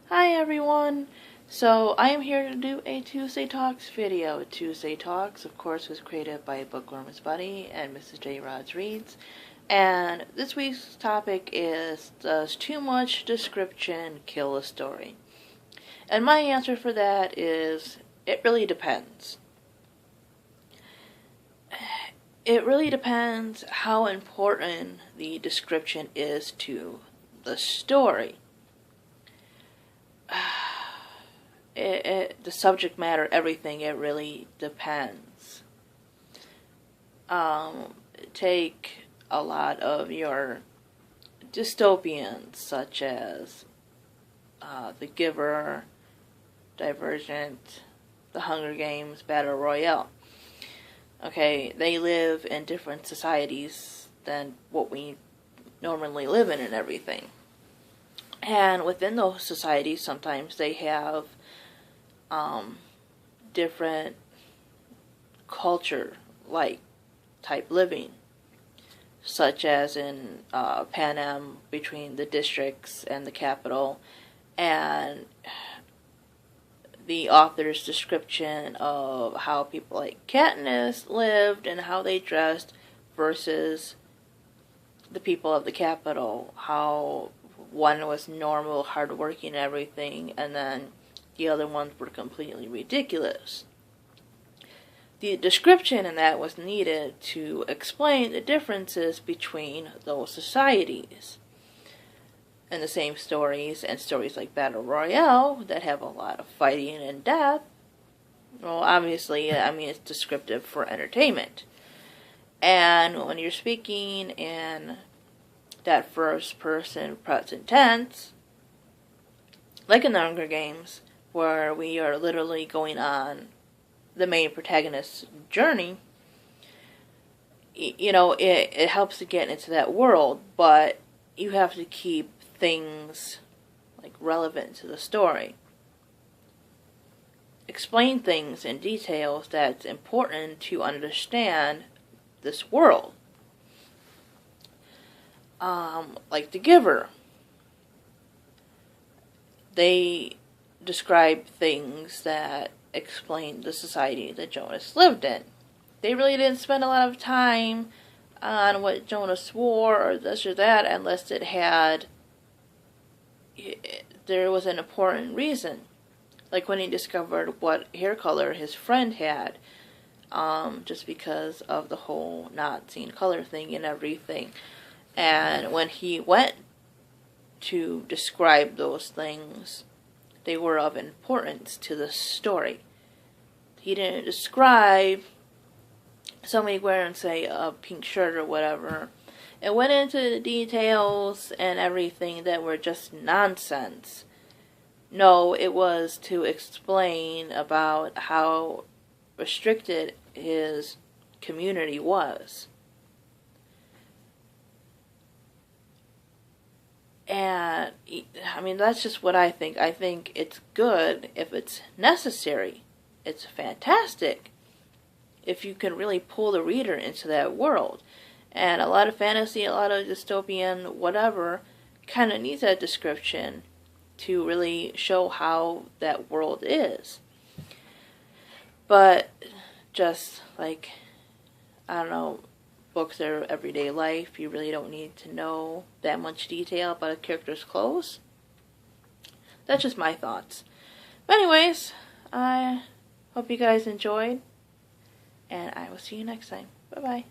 Hi everyone! So I am here to do a Tuesday Talks video. Tuesday Talks, of course, was created by Bookworm's Buddy and Mrs. J. Rods Reads. And this week's topic is, does too much description kill a story? And my answer for that is, it really depends. It really depends how important the description is to the story. The subject matter, everything, it really depends. Take a lot of your dystopians, such as The Giver, Divergent, The Hunger Games, Battle Royale. Okay, they live in different societies than what we normally live in and everything. And within those societies, sometimes they have different culture-like type living, such as in Panem, between the districts and the capital, and the author's description of how people like Katniss lived and how they dressed versus the people of the capital, how one was normal, hardworking, and everything, and then the other ones were completely ridiculous. The description in that was needed to explain the differences between those societies. In the same stories, and stories like Battle Royale, that have a lot of fighting and death, well, obviously, it's descriptive for entertainment. And when you're speaking in that first person present tense, like in the Hunger Games, where we are literally going on the main protagonist's journey, it helps to get into that world, but you have to keep things like relevant to the story. Explain things in details that's important to understand this world. Like The Giver. They describe things that explain the society that Jonas lived in. They really didn't spend a lot of time on what Jonas wore or this or that unless there was an important reason. Like when he discovered what hair color his friend had, just because of the whole not seeing color thing and everything. And when he went to describe those things, they were of importance to the story. He didn't describe somebody wearing, say, a pink shirt or whatever. It went into the details and everything that were just nonsense. No, it was to explain about how restricted his community was. And, that's just what I think. I think it's good if it's necessary. It's fantastic if you can really pull the reader into that world. And a lot of fantasy, a lot of dystopian, whatever, kind of needs that description to really show how that world is. But just like, books that are everyday life, you really don't need to know that much detail about a character's clothes. That's just my thoughts. But anyways, I hope you guys enjoyed, and I will see you next time. Bye-bye.